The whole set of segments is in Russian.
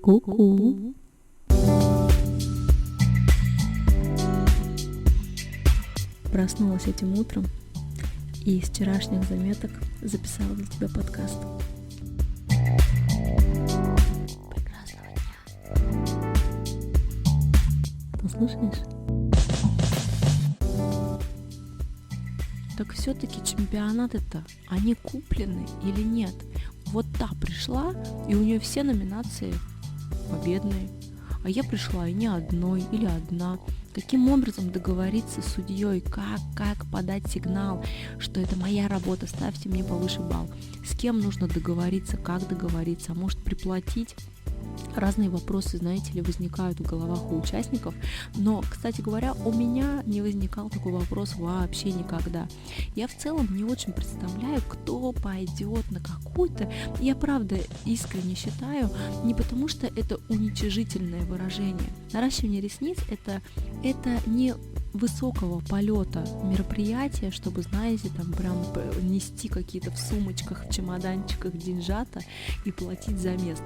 Ку-ку. Проснулась этим утром и из вчерашних заметок записала для тебя подкаст. Прекрасного дня. Послушаешь? Так все-таки чемпионаты-то, они куплены или нет? Вот та пришла, и у нее все номинации победные, а я пришла и ни одной или одна. Каким образом договориться с судьей, как подать сигнал, что это моя работа, ставьте мне повыше балл. С кем нужно договориться, как договориться, а может приплатить. Разные вопросы, знаете ли, возникают в головах у участников, но, кстати говоря, у меня не возникал такой вопрос вообще никогда. Я в целом не очень представляю, кто пойдет на какую-то, я правда искренне считаю, не потому что это уничижительное выражение. Наращивание ресниц это не высокого полета мероприятия, чтобы, знаете, там прям нести какие-то в сумочках, в чемоданчиках деньжата и платить за место.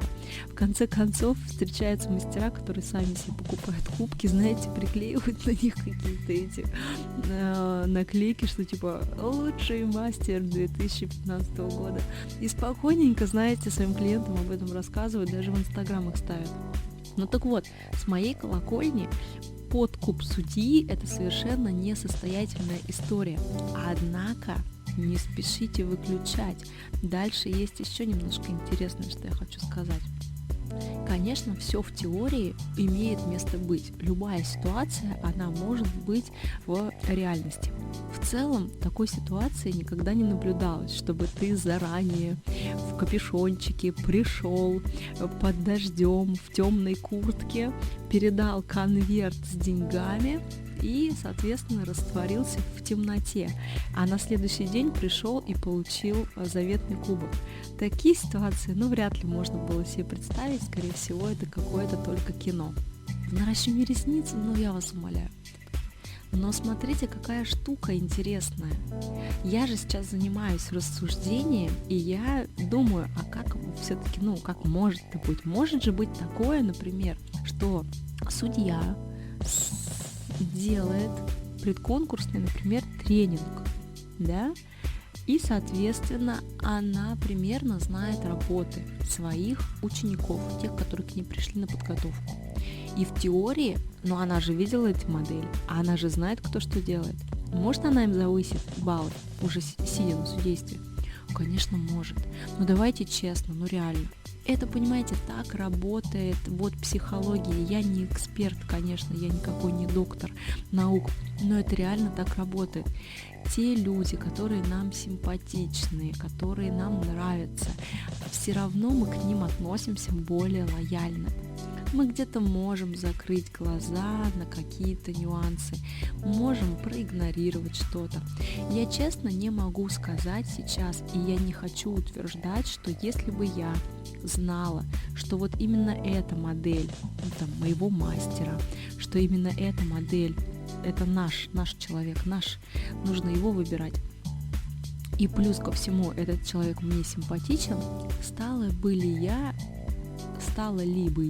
В конце концов, встречаются мастера, которые сами себе покупают кубки, знаете, приклеивают на них какие-то эти наклейки, что типа «Лучший мастер 2015 года». И спокойненько, знаете, своим клиентам об этом рассказывают, даже в Инстаграм их ставят. Ну так вот, с моей колокольни подкуп судьи – это совершенно несостоятельная история. Однако не спешите выключать. Дальше есть еще немножко интересное, что я хочу сказать. Конечно, все в теории имеет место быть. Любая ситуация, она может быть в реальности. В целом, такой ситуации никогда не наблюдалось, чтобы ты заранее в капюшончике пришел под дождем в темной куртке, передал конверт с деньгами и, соответственно, растворился в темноте, а на следующий день пришел и получил заветный кубок. Такие ситуации, вряд ли можно было себе представить, скорее всего, это какое-то только кино. В наращивании ресниц, я вас умоляю. Но смотрите, какая штука интересная. Я же сейчас занимаюсь рассуждением, и я думаю, а как все-таки, как может это быть? Может же быть такое, например, что судья делает предконкурсный, например, тренинг, да, и, соответственно, она примерно знает работы своих учеников, тех, которые к ней пришли на подготовку. И в теории, она же видела эти модели, а она же знает, кто что делает. Может, она им завысит баллы, уже сидя на судействе? Конечно, может. Но давайте честно, реально. Это, понимаете, так работает психология. Я не эксперт, конечно, я никакой не доктор наук, но это реально так работает. Те люди, которые нам симпатичны, которые нам нравятся, все равно мы к ним относимся более лояльно. Мы где-то можем закрыть глаза на какие-то нюансы, можем проигнорировать что-то. Я честно не могу сказать сейчас, и я не хочу утверждать, что если бы я знала, что вот именно эта модель моего мастера, что именно эта модель, это наш человек, нужно его выбирать. И плюс ко всему этот человек мне симпатичен, стала ли бы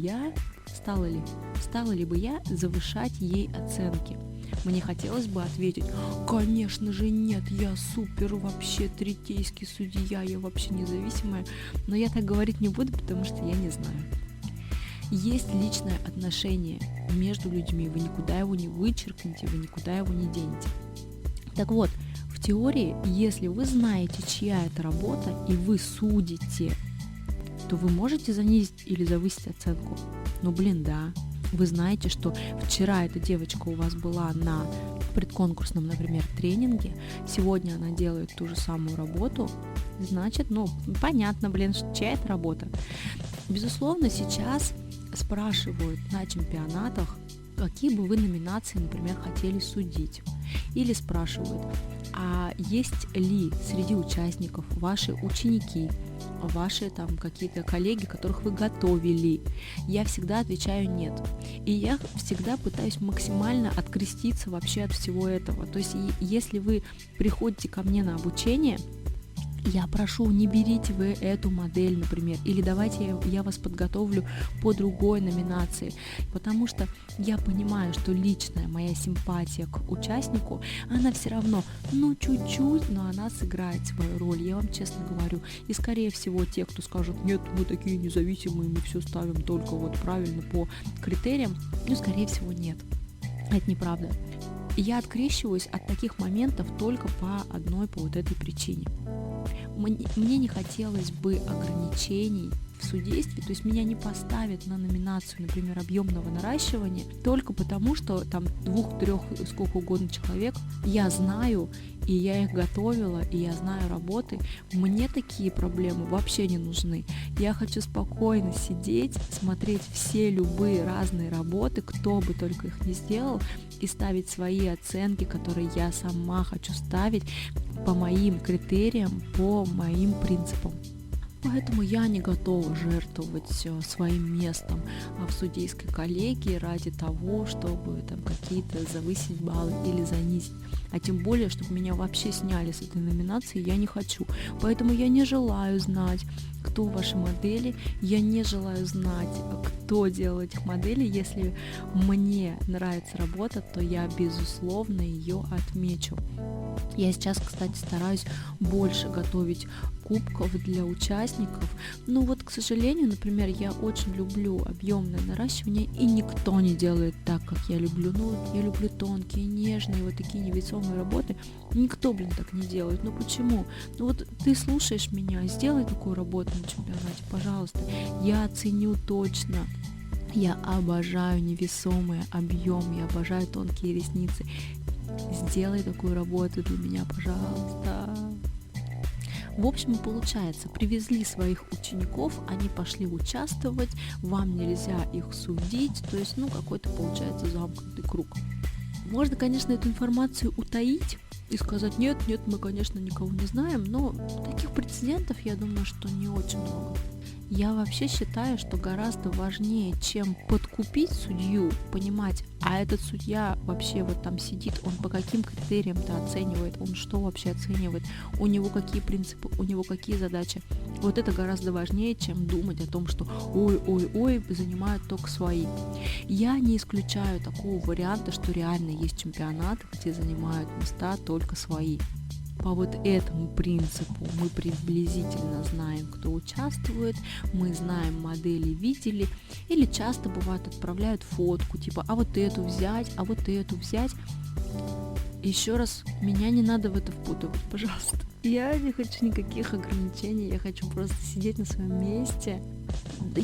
я завышать ей оценки? Мне хотелось бы ответить: конечно же нет, я супер вообще третейский судья, я вообще независимая, но я так говорить не буду, потому что я не знаю. Есть личное отношение между людьми, вы никуда его не вычеркнете, вы никуда его не денете. Так вот, в теории, если вы знаете, чья это работа, и вы судите, то вы можете занизить или завысить оценку. Да. Вы знаете, что вчера эта девочка у вас была на предконкурсном, например, тренинге, сегодня она делает ту же самую работу, значит, понятно, чья это работа. Безусловно, сейчас спрашивают на чемпионатах, какие бы вы номинации, например, хотели судить. Или спрашивают, а есть ли среди участников ваши ученики, ваши какие-то коллеги, которых вы готовили? Я всегда отвечаю нет. И я всегда пытаюсь максимально откреститься вообще от всего этого. То есть, если вы приходите ко мне на обучение, Я прошу, не берите вы эту модель, например, или давайте я вас подготовлю по другой номинации, потому что я понимаю, что личная моя симпатия к участнику, она все равно, чуть-чуть, но она сыграет свою роль, я вам честно говорю. И скорее всего те, кто скажет, нет, мы такие независимые, мы все ставим только вот правильно по критериям, скорее всего нет, это неправда. Я открещиваюсь от таких моментов только по вот этой причине. Мне не хотелось бы ограничений в судействе, то есть меня не поставят на номинацию, например, объемного наращивания только потому, что там 2-3 сколько угодно человек я знаю, и я их готовила, и я знаю работы. Мне такие проблемы вообще не нужны. Я хочу спокойно сидеть, смотреть все любые разные работы, кто бы только их не сделал, и ставить свои оценки, которые я сама хочу ставить по моим критериям, по моим принципам. Поэтому я не готова жертвовать своим местом в судейской коллегии ради того, чтобы там какие-то завысить баллы или занизить. А тем более, чтобы меня вообще сняли с этой номинации, я не хочу. Поэтому я не желаю знать, кто ваши модели, я не желаю знать, кто делал этих моделей. Если мне нравится работа, то я, безусловно, ее отмечу. Я сейчас, кстати, стараюсь больше готовить кубков для участников. К сожалению, например, я очень люблю объемное наращивание, и никто не делает так, как я люблю. Я люблю тонкие, нежные, вот такие невесомые работы. Никто, так не делает. Почему? Ты слушаешь меня, сделай такую работу на чемпионате, пожалуйста. Я оценю точно. Я обожаю невесомый объем, я обожаю тонкие ресницы. Сделай такую работу для меня, пожалуйста. В общем, получается, привезли своих учеников, они пошли участвовать, вам нельзя их судить, то есть, какой-то получается замкнутый круг. Можно, конечно, эту информацию утаить и сказать, нет, мы, конечно, никого не знаем, но таких прецедентов, я думаю, что не очень много. Я вообще считаю, что гораздо важнее, чем подкупить судью, понимать, а этот судья вообще вот там сидит, он по каким критериям-то оценивает, он что вообще оценивает, у него какие принципы, у него какие задачи. Вот это гораздо важнее, чем думать о том, что ой, занимают только свои. Я не исключаю такого варианта, что реально есть чемпионаты, где занимают места только свои. По вот этому принципу мы приблизительно знаем, кто участвует, мы знаем модели, видели, или часто бывает отправляют фотку, типа, а вот эту взять, а вот эту взять. Еще раз, меня не надо в это впутывать, пожалуйста. Я не хочу никаких ограничений, я хочу просто сидеть на своем месте.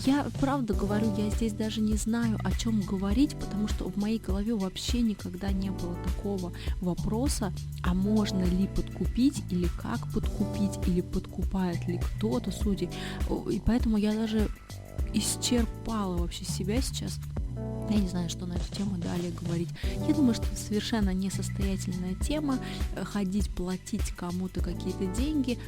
Я правда говорю, я здесь даже не знаю, о чем говорить, потому что в моей голове вообще никогда не было такого вопроса, а можно ли подкупить, или как подкупить, или подкупает ли кто-то судей. И поэтому я даже исчерпала вообще себя сейчас. Я не знаю, что на эту тему далее говорить. Я думаю, что это совершенно несостоятельная тема, ходить, платить кому-то какие-то деньги.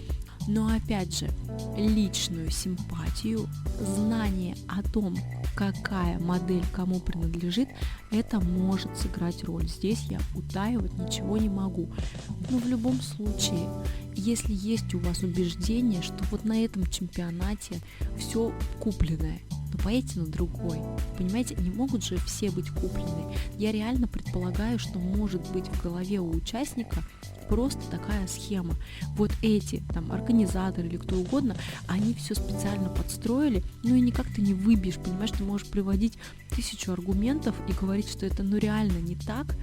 Но опять же, личную симпатию, знание о том, какая модель кому принадлежит, это может сыграть роль. Здесь я утаивать ничего не могу. Но в любом случае, если есть у вас убеждение, что вот на этом чемпионате все купленное, то поедете на другой. Понимаете, не могут же все быть куплены. Я реально предполагаю, что может быть в голове у участника просто такая схема. Вот эти там организаторы или кто угодно, они все специально подстроили, и никак ты не выбьешь, понимаешь, ты можешь приводить 1000 аргументов и говорить, что это реально не так,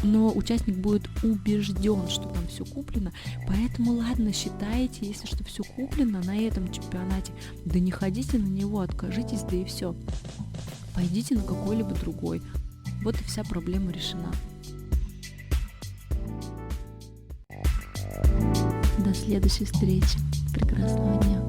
но участник будет убежден, что там все куплено, поэтому ладно, считаете, если что все куплено на этом чемпионате, да не ходите на него, откажитесь, да и все. Пойдите на какой-либо другой. Вот и вся проблема решена. До следующей встречи. Прекрасного дня.